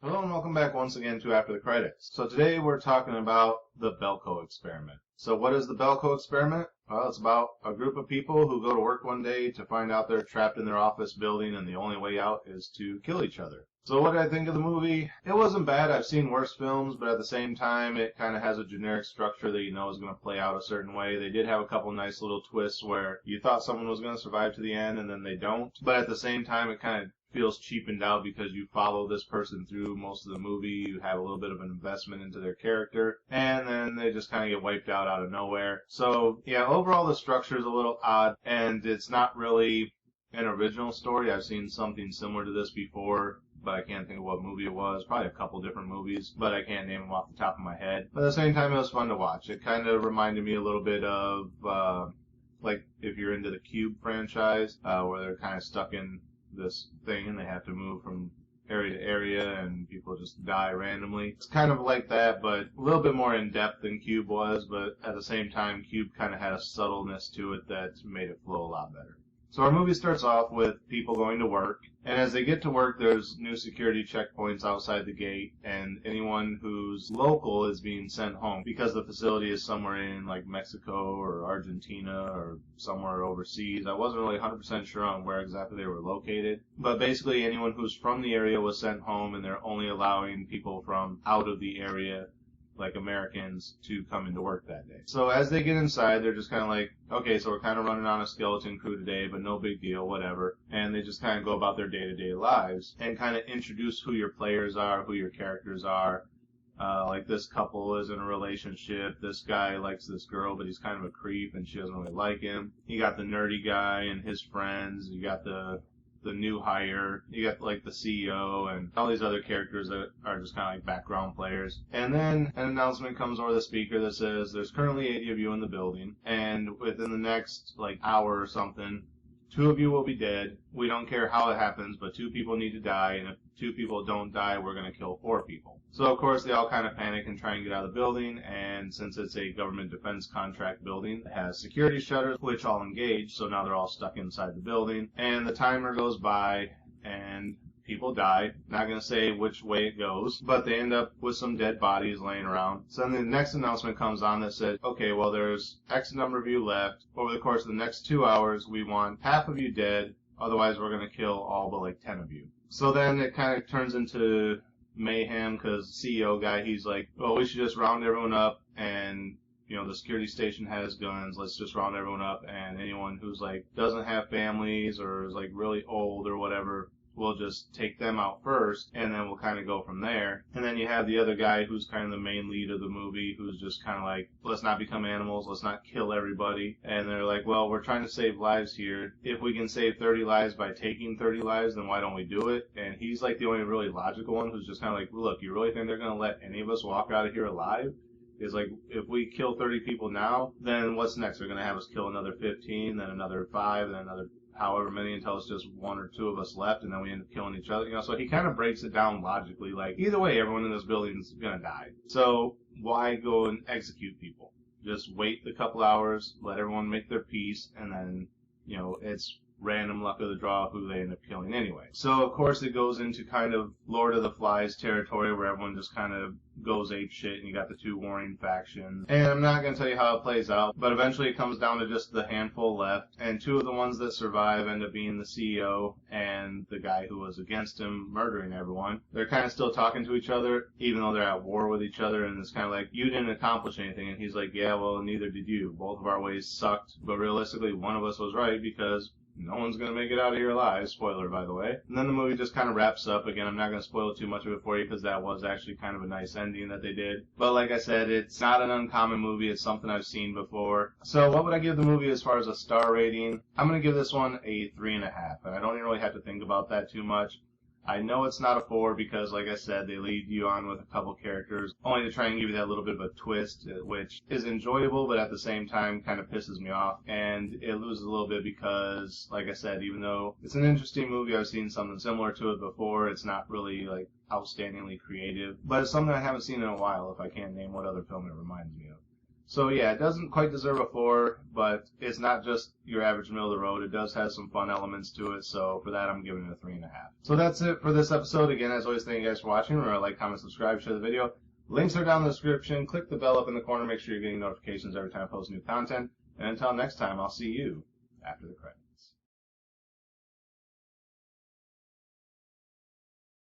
Hello and welcome back once again to After the Credits. So today we're talking about the Belko Experiment. So what is the Belko Experiment? Well, it's about a group of people who go to work one day to find out they're trapped in their office building and the only way out is to kill each other. So what did I think of the movie? It wasn't bad. I've seen worse films, but at the same time, it kind of has a generic structure that you know is going to play out a certain way. They did have a couple nice little twists where you thought someone was going to survive to the end and then they don't. But at the same time, it kind of feels cheapened out because you follow this person through most of the movie. You have a little bit of an investment into their character, and then they just kind of get wiped out of nowhere. So, yeah, overall the structure is a little odd, and it's not really an original story. I've seen something similar to this before, but I can't think of what movie it was. Probably a couple different movies, but I can't name them off the top of my head. But at the same time, it was fun to watch. It kind of reminded me a little bit of, like, if you're into the Cube franchise, where they're kind of stuck in this thing and they have to move from area to area and people just die randomly. It's kind of like that, but a little bit more in depth than Cube was, but at the same time Cube kind of had a subtleness to it that made it flow a lot better. So our movie starts off with people going to work, and as they get to work, there's new security checkpoints outside the gate, and anyone who's local is being sent home because the facility is somewhere in like Mexico or Argentina or somewhere overseas. I wasn't really 100% sure on where exactly they were located, but basically anyone who's from the area was sent home, and they're only allowing people from out of the area, like Americans, to come into work that day. So as they get inside, they're just kind of like, okay, so we're kind of running on a skeleton crew today, but no big deal, whatever. And they just kind of go about their day-to-day lives and kind of introduce who your players are, who your characters are. Like this couple is in a relationship. This guy likes this girl, but he's kind of a creep and she doesn't really like him. You got the nerdy guy and his friends. You got the new hire, you got like the CEO and all these other characters that are just kind of like background players. And then an announcement comes over the speaker that says there's currently 80 of you in the building, and within the next like hour or something, 2 of you will be dead. We don't care how it happens, but 2 people need to die, and if 2 people don't die, we're going to kill 4 people. So of course they all kind of panic and try and get out of the building, and since it's a government defense contract building, it has security shutters which all engage, so now they're all stuck inside the building, and the timer goes by, and people die. Not going to say which way it goes, but they end up with some dead bodies laying around. So then the next announcement comes on that says, okay, well, there's X number of you left. Over the course of the next 2 hours, we want half of you dead. Otherwise, we're going to kill all but like 10 of you. So then it kind of turns into mayhem because CEO guy, he's like, well, we should just round everyone up, and you know, the security station has guns, let's just round everyone up, and anyone who's like doesn't have families or is like really old or whatever, we'll just take them out first, and then we'll kind of go from there. And then you have the other guy who's kind of the main lead of the movie, who's just kind of like, let's not become animals, let's not kill everybody. And they're like, well, we're trying to save lives here. If we can save 30 lives by taking 30 lives, then why don't we do it? And he's like the only really logical one who's just kind of like, look, you really think they're going to let any of us walk out of here alive? Is like, if we kill 30 people now, then what's next? They're going to have us kill another 15, then another 5, then another however many until it's just 1 or 2 of us left, and then we end up killing each other. You know, so he kind of breaks it down logically, like, either way, everyone in this building is gonna die. So why go and execute people? Just wait a couple hours, let everyone make their peace, and then, you know, it's random luck of the draw who they end up killing anyway. So of course it goes into kind of Lord of the Flies territory where everyone just kind of goes ape shit, and you got the 2 warring factions. And I'm not going to tell you how it plays out, but eventually it comes down to just the handful left, and 2 of the ones that survive end up being the CEO and the guy who was against him murdering everyone. They're kind of still talking to each other, even though they're at war with each other, and it's kind of like, you didn't accomplish anything, and he's like, yeah, well, neither did you. Both of our ways sucked, but realistically, one of us was right because no one's going to make it out of here alive. Spoiler, by the way. And then the movie just kind of wraps up. Again, I'm not going to spoil too much of it for you because that was actually kind of a nice ending that they did. But like I said, it's not an uncommon movie. It's something I've seen before. So what would I give the movie as far as a star rating? I'm going to give this one a 3.5. And I don't even really have to think about that too much. I know it's not a 4 because, like I said, they lead you on with a couple characters, only to try and give you that little bit of a twist, which is enjoyable, but at the same time kind of pisses me off. And it loses a little bit because, like I said, even though it's an interesting movie, I've seen something similar to it before, it's not really, like, outstandingly creative. But it's something I haven't seen in a while, if I can't name what other film it reminds me of. So yeah, it doesn't quite deserve a 4, but it's not just your average middle of the road. It does have some fun elements to it, so for that I'm giving it a 3.5. So that's it for this episode. Again, as always, thank you guys for watching. Remember to like, comment, subscribe, share the video. Links are down in the description. Click the bell up in the corner. Make sure you're getting notifications every time I post new content. And until next time, I'll see you after the credits.